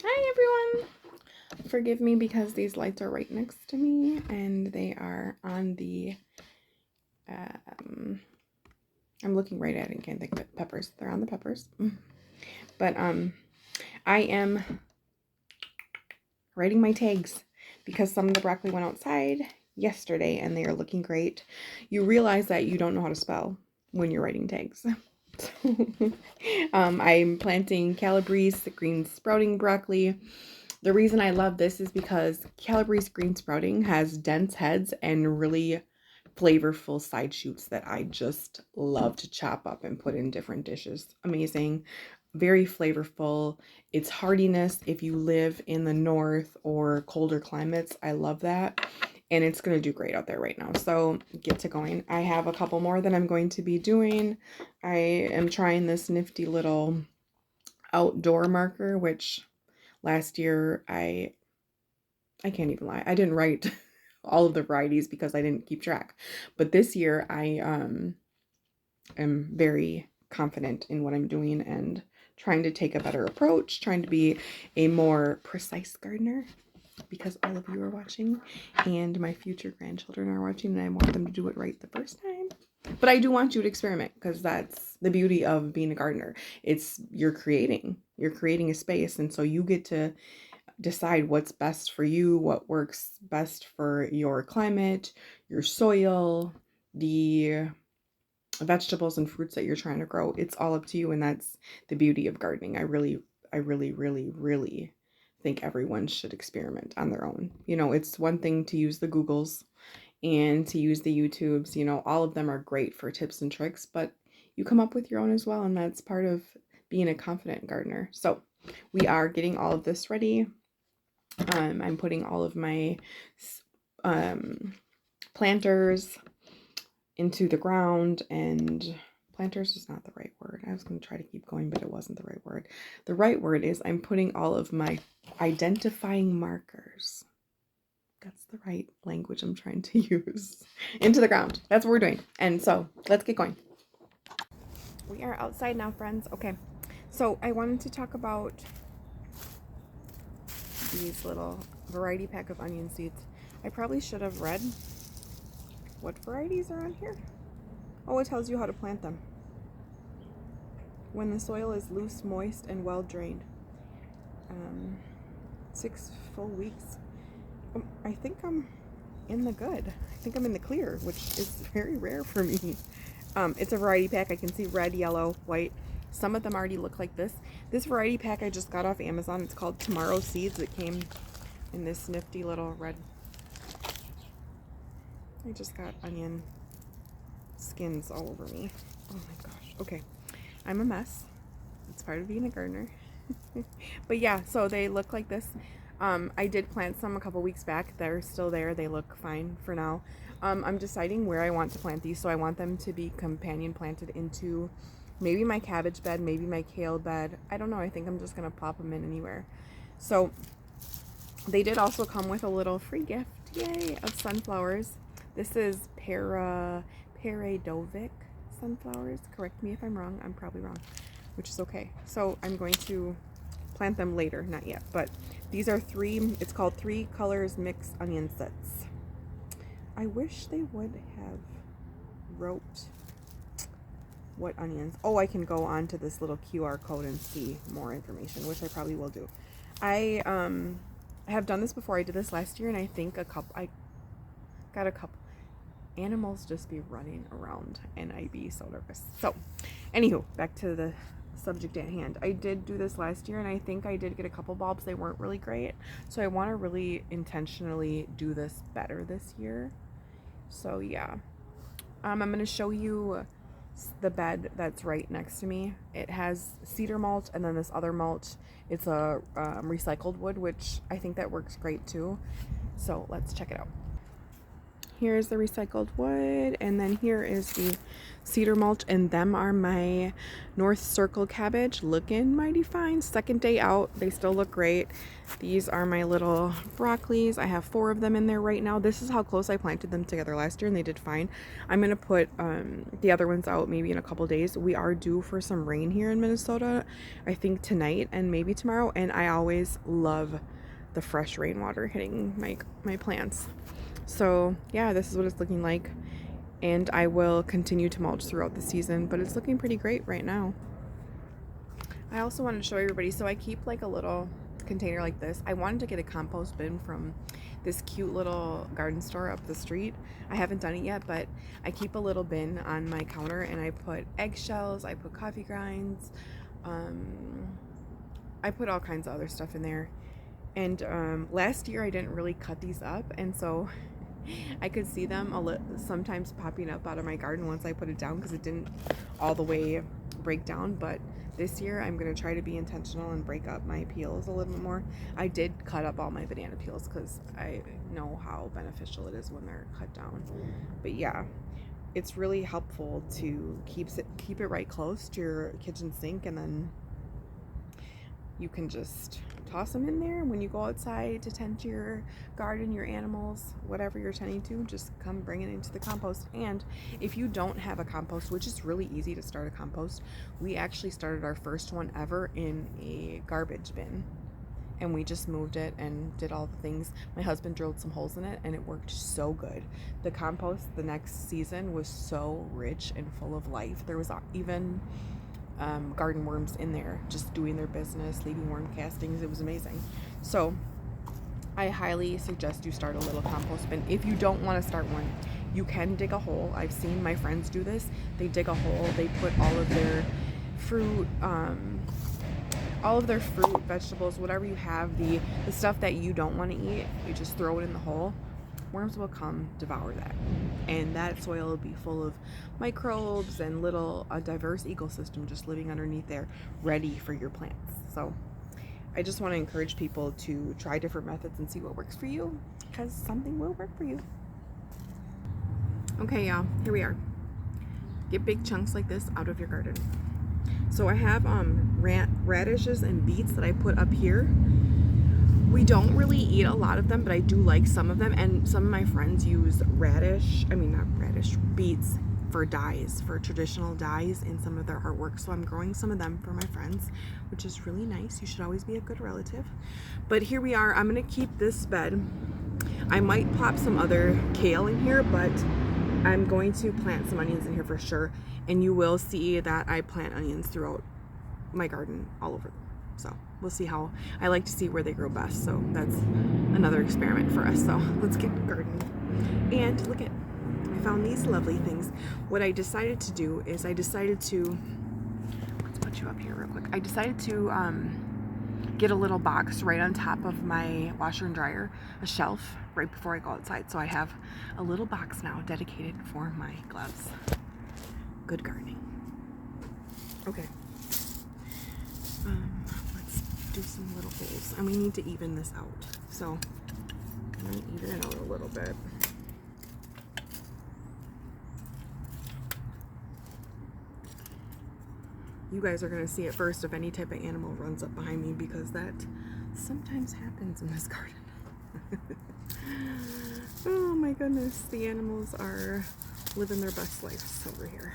Hi everyone! Forgive me because these lights are right next to me and they are on the, I'm looking right at it and can't think of it, peppers. They're on the peppers. But I am writing my tags because some of the broccoli went outside yesterday and they are looking great. You realize that you don't know how to spell when you're writing tags. I'm planting calabrese, green sprouting broccoli. The reason I love this is because calabrese green sprouting has dense heads and really flavorful side shoots that I just love to chop up and put in different dishes. Amazing, very flavorful. It's hardiness if you live in the north or colder climates. I love that. And it's going to do great out there right now. So get to going. I have a couple more that I'm going to be doing. I am trying this nifty little outdoor marker, which last year I can't even lie. I didn't write all of the varieties because I didn't keep track. But this year I am very confident in what I'm doing and trying to take a better approach, trying to be a more precise gardener because all of you are watching and my future grandchildren are watching and I want them to do it right the first time. But I do want you to experiment because that's the beauty of being a gardener. It's you're creating a space, and so you get to decide what's best for you, what works best for your climate, your soil, the vegetables and fruits that you're trying to grow. It's all up to you, and that's the beauty of gardening. I really think everyone should experiment on their own. You know, it's one thing to use the Googles and to use the YouTubes, you know, all of them are great for tips and tricks, but you come up with your own as well, and that's part of being a confident gardener. So we are getting all of this ready. I'm putting all of my planters into the ground, and planters is not the right word. I was going to try to keep going, but it wasn't the right word. The right word is I'm putting all of my identifying markers. That's the right language I'm trying to use. Into the ground. That's what we're doing. And so let's get going. We are outside now, friends. Okay. So I wanted to talk about these little variety pack of onion seeds. I probably should have read what varieties are on here. Oh, it tells you how to plant them. When the soil is loose, moist, and well drained. 6 full weeks. I think I'm in the good. I think I'm in the clear, which is very rare for me. It's a variety pack. I can see red, yellow, white. Some of them already look like this. This variety pack I just got off Amazon. It's called Tomorrow Seeds. It came in this nifty little red. I just got onion skins all over me. Oh my gosh. Okay. I'm a mess. It's part of being a gardener. But yeah, so they look like this. I did plant some a couple weeks back. They're still there. They look fine for now. I'm deciding where I want to plant these. So I want them to be companion planted into maybe my cabbage bed, maybe my kale bed. I don't know. I think I'm just going to plop them in anywhere. So they did also come with a little free gift, yay, of sunflowers. This is Peredovic sunflowers. Correct me if I'm wrong. I'm probably wrong, which is okay. So I'm going to plant them later, not yet, but these are it's called 3 colors mixed onion sets. I wish they would have wrote what onions. Oh, I can go on to this little QR code and see more information, which I probably will do. I have done this before. I did this last year, and I think I got a couple. Animals just be running around, and I'd be so nervous. So, anywho, back to the subject at hand. I did do this last year, and I think I did get a couple bulbs. They weren't really great, so I want to really intentionally do this better this year. So yeah, I'm going to show you the bed that's right next to me. It has cedar mulch and then this other mulch. It's a recycled wood, which I think that works great too. So let's check it out. here's the recycled wood, and then here is the cedar mulch, and them are my North Circle cabbage, looking mighty fine. Second day out, they still look great. These are my little broccolis. I have 4 of them in there right now. This is how close I planted them together last year, and they did fine. I'm gonna put the other ones out maybe in a couple days. We are due for some rain here in Minnesota, I think tonight and maybe tomorrow, and I always love the fresh rainwater hitting my plants. So yeah, this is what it's looking like, and I will continue to mulch throughout the season, but it's looking pretty great right now. I also wanted to show everybody, so I keep like a little container like this. I wanted to get a compost bin from this cute little garden store up the street. I haven't done it yet, but I keep a little bin on my counter, and I put eggshells, I put coffee grinds, I put all kinds of other stuff in there. And last year I didn't really cut these up, and so I could see them sometimes popping up out of my garden once I put it down, because it didn't all the way break down. But this year I'm going to try to be intentional and break up my peels a little bit more. I did cut up all my banana peels because I know how beneficial it is when they're cut down. But yeah, it's really helpful to keep it right close to your kitchen sink, and then you can just toss them in there when you go outside to tend to your garden, your animals, whatever you're tending to. Just come bring it into the compost. And if you don't have a compost, which is really easy to start a compost, we actually started our first one ever in a garbage bin, and we just moved it and did all the things. My husband drilled some holes in it, and it worked so good. The compost the next season was so rich and full of life. There was even garden worms in there just doing their business, leaving worm castings. It was amazing. So I highly suggest you start a little compost bin. If you don't want to start one, you can dig a hole. I've seen my friends do this. They dig a hole, they put all of their fruit, vegetables, whatever you have, the stuff that you don't want to eat, you just throw it in the hole. Worms will come devour that, and that soil will be full of microbes and a diverse ecosystem just living underneath there, ready for your plants. So I just want to encourage people to try different methods and see what works for you, because something will work for you. Okay, y'all, here we are. Get big chunks like this out of your garden. So I have radishes and beets that I put up here. We don't really eat a lot of them, but I do like some of them, and some of my friends use beets for dyes, for traditional dyes in some of their artwork. So I'm growing some of them for my friends, which is really nice. You should always be a good relative. But here we are. I'm going to keep this bed. I might pop some other kale in here, but I'm going to plant some onions in here for sure. And you will see that I plant onions throughout my garden all over. So we'll see how, I like to see where they grow best. So that's another experiment for us. So let's get gardening. And look at, I found these lovely things. What I decided to do is let's put you up here real quick. I decided to get a little box right on top of my washer and dryer, a shelf right before I go outside. So I have a little box now dedicated for my gloves. Good gardening. Okay. Let's do some little holes, and we need to even this out. So I'm going to even it out a little bit. You guys are going to see it first if any type of animal runs up behind me, because that sometimes happens in this garden. Oh my goodness, the animals are living their best lives over here.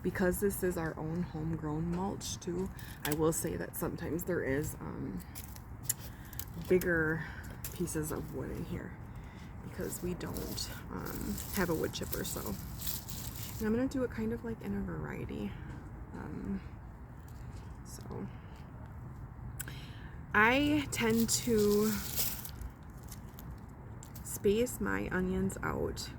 Because this is our own homegrown mulch too, I will say that sometimes there is bigger pieces of wood in here because we don't have a wood chipper. So, and I'm gonna do it kind of like in a variety. So I tend to space my onions out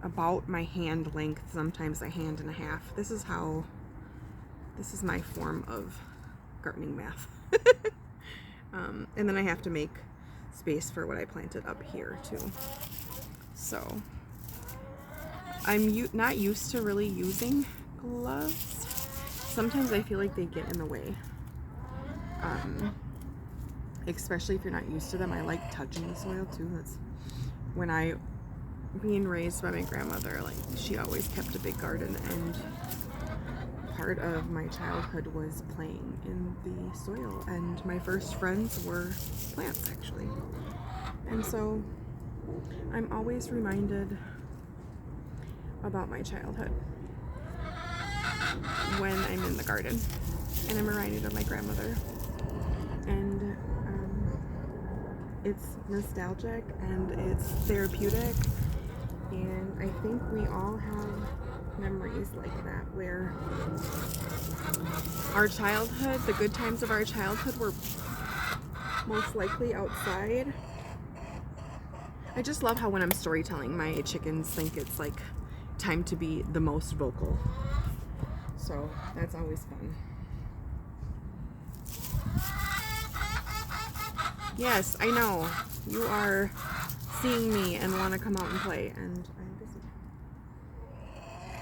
about my hand length, sometimes a hand and a half. This is my form of gardening math. And then I have to make space for what I planted up here too. So I'm not used to really using gloves. Sometimes I feel like they get in the way. especially if you're not used to them. I like touching the soil too. That's when I, being raised by my grandmother, like she always kept a big garden, and part of my childhood was playing in the soil, and my first friends were plants actually. And so I'm always reminded about my childhood when I'm in the garden, and I'm reminded of my grandmother, and it's nostalgic and it's therapeutic, and I think we all have memories like that where our childhood, the good times of our childhood, were most likely outside. I just love how when I'm storytelling, my chickens think it's like time to be the most vocal. So that's always fun. Yes, I know. You are seeing me and want to come out and play, and I'm busy.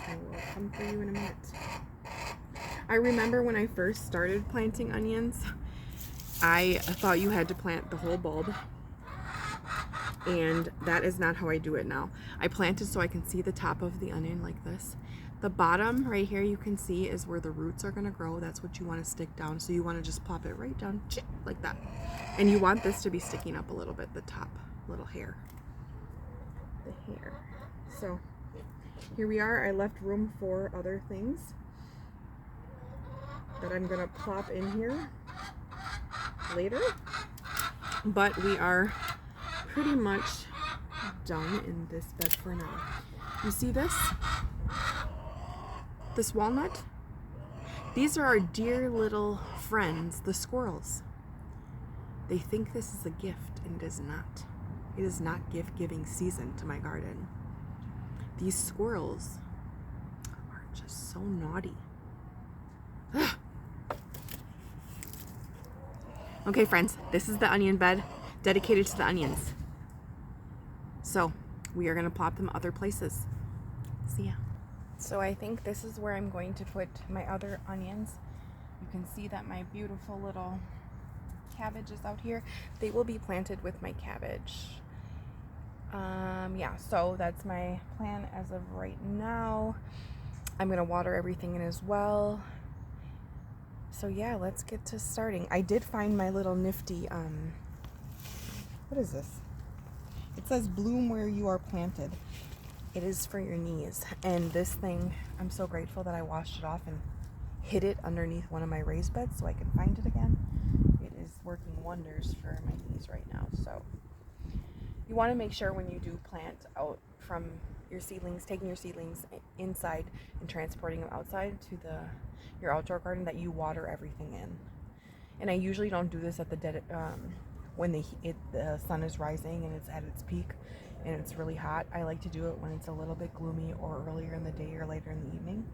I will come for you in a minute. I remember when I first started planting onions, I thought you had to plant the whole bulb, and that is not how I do it now. I plant it so I can see the top of the onion like this. The bottom right here you can see is where the roots are going to grow. That's what you want to stick down. So you want to just plop it right down like that. And you want this to be sticking up a little bit, the top little hair. The hair. So here we are. I left room for other things that I'm going to plop in here later. But we are pretty much done in this bed for now. You see this? This walnut? These are our dear little friends, the squirrels. They think this is a gift, and it is not. It is not gift-giving season to my garden. These squirrels are just so naughty. Okay, friends, this is the onion bed dedicated to the onions. So we are going to plop them other places. See ya. So I think this is where I'm going to put my other onions. You can see that my beautiful little cabbage is out here. They will be planted with my cabbage. Yeah, so that's my plan as of right now. I'm going to water everything in as well. So yeah, let's get to starting. I did find my little nifty, what is this? It says bloom where you are planted. It is for your knees. And this thing, I'm so grateful that I washed it off and hid it underneath one of my raised beds so I can find it again. It is working wonders for my knees right now. So you want to make sure when you do plant out from your seedlings, taking your seedlings inside and transporting them outside to your outdoor garden, that you water everything in. And I usually don't do this at the dead, when the sun is rising and it's at its peak and it's really hot. I like to do it when it's a little bit gloomy or earlier in the day or later in the evening.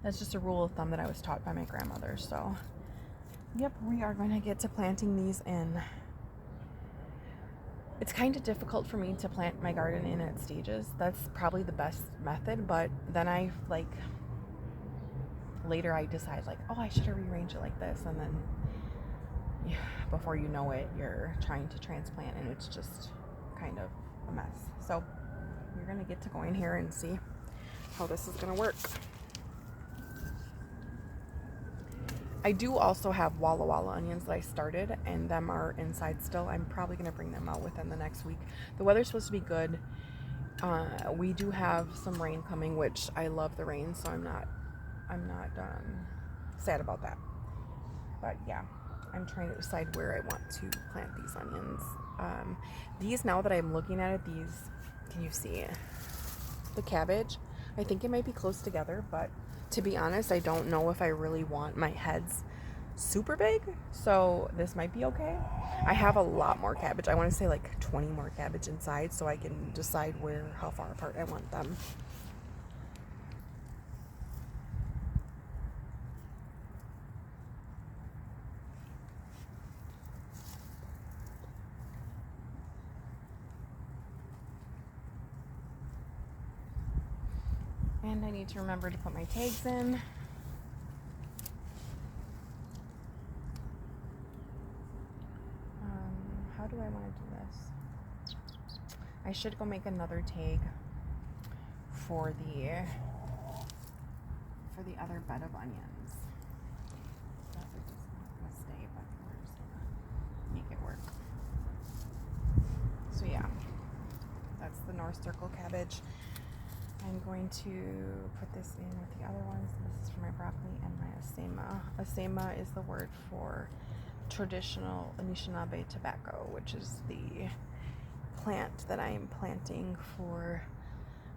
That's just a rule of thumb that I was taught by my grandmother. So, yep, we are going to get to planting these in. It's kind of difficult for me to plant my garden in at stages. That's probably the best method, but then later I decide like, oh, I should have rearranged it like this, and then before you know it, you're trying to transplant and it's just kind of a mess. So we're gonna get to go in here and see how this is gonna work. I do also have Walla Walla onions that I started, and them are inside still. I'm probably gonna bring them out within the next week. The weather's supposed to be good. We do have some rain coming, which I love the rain, so I'm not sad about that. But yeah, I'm trying to decide where I want to plant these onions. These, now that I'm looking at it, can you see the cabbage? I think it might be close together, but to be honest, I don't know if I really want my heads super big, so this might be okay. I have a lot more cabbage. I want to say like 20 more cabbage inside, so I can decide how far apart I want them. And I need to remember to put my tags in. do I want to do this? I should go make another tag for the other bed of onions. That is just not gonna stay, but we're just gonna make it work. So yeah, that's the North Circle cabbage. I'm going to put this in with the other ones. This is for my broccoli and my asema. Asema is the word for traditional Anishinaabe tobacco, which is the plant that I am planting for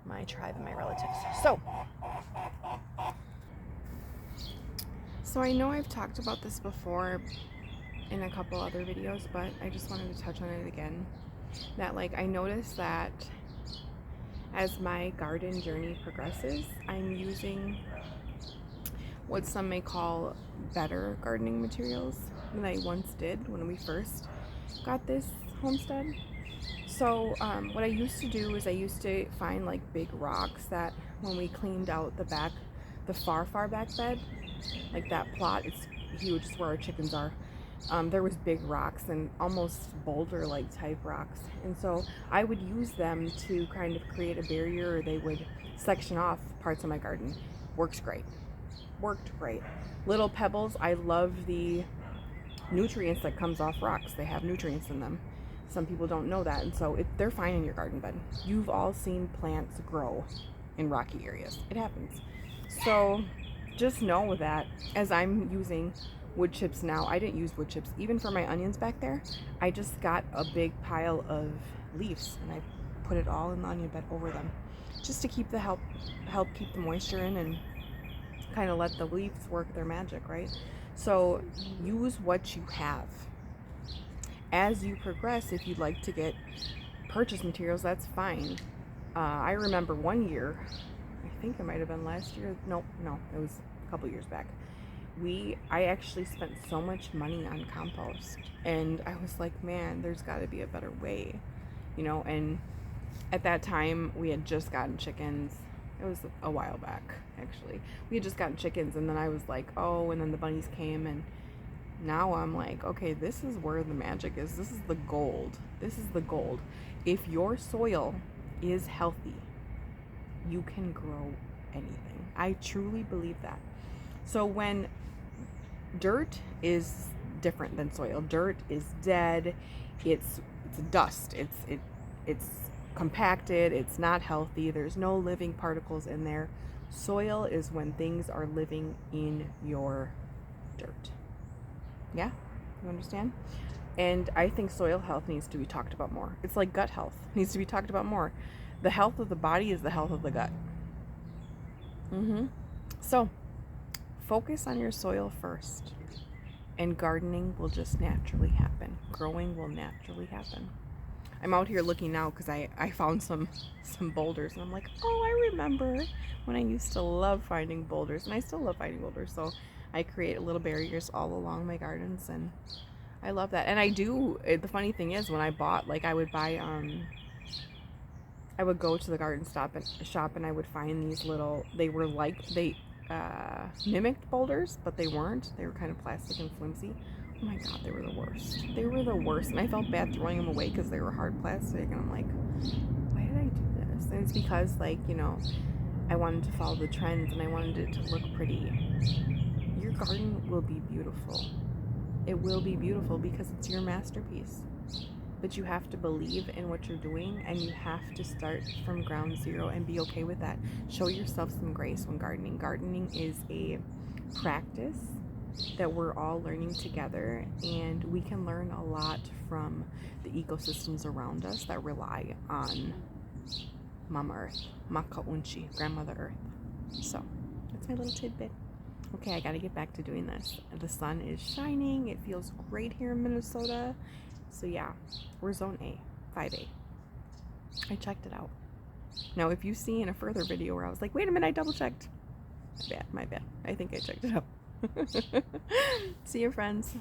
my tribe and my relatives. So I know I've talked about this before in a couple other videos, but I just wanted to touch on it again. That like I noticed that as my garden journey progresses, I'm using what some may call better gardening materials than I once did when we first got this homestead. So what I used to do is I used to find like big rocks that when we cleaned out the back, the far back bed, like that plot, it's huge, it's where our chickens are. There was big rocks and almost boulder-like type rocks, and so I would use them to kind of create a barrier, or they would section off parts of my garden. Worked great. Little pebbles. I love the nutrients that comes off rocks. They have nutrients in them. Some people don't know that, and so they're fine in your garden bed. You've all seen plants grow in rocky areas. It happens. So just know that as I'm using wood chips now, I didn't use wood chips even for my onions back there. I just got a big pile of leaves and I put it all in the onion bed over them, just to keep the help keep the moisture in and kind of let the leaves work their magic, right? So use what you have. As you progress, if you'd like to get purchase materials, that's fine. I remember one year, I think it might have been last year. No, it was a couple years back. I actually spent so much money on compost, and I was like, man, there's got to be a better way, and at that time we had just gotten chickens. It was a while back, actually. We had just gotten chickens, and then I was like, oh, and then the bunnies came, and now I'm like, okay, this is where the magic is. This is the gold. If your soil is healthy, you can grow anything. I truly believe that. So when dirt is different than soil, dirt is dead, it's dust, it's compacted, it's not healthy, there's no living particles in there. Soil is when things are living in your dirt. Yeah, you understand? And I think soil health needs to be talked about more. It's like gut health needs to be talked about more. The health of the body is the health of the gut. So focus on your soil first, and gardening will just naturally happen. Growing will naturally happen. I'm out here looking now because I found some boulders, and I'm like, oh, I remember when I used to love finding boulders, and I still love finding boulders. So I create little barriers all along my gardens, and I love that. And I do, the funny thing is, when I bought, like, I would buy, I would go to the garden shop and I would find these little, they mimicked boulders, but they weren't. They were kind of plastic and flimsy. Oh my god, they were the worst. And I felt bad throwing them away because they were hard plastic, and I'm like, why did I do this? And it's because, like, I wanted to follow the trends and I wanted it to look pretty. Your garden will be beautiful. It will be beautiful because it's your masterpiece. But you have to believe in what you're doing, and you have to start from ground zero and be okay with that. Show yourself some grace when gardening. Gardening is a practice that we're all learning together, and we can learn a lot from the ecosystems around us that rely on Mama Earth, Maka'unchi, Grandmother Earth. So that's my little tidbit. Okay, I gotta get back to doing this. The sun is shining. It feels great here in Minnesota. So yeah, we're zone A, 5A. I checked it out. Now, if you see in a further video where I was like, wait a minute, I double checked. My bad. I think I checked it out. See you, friends.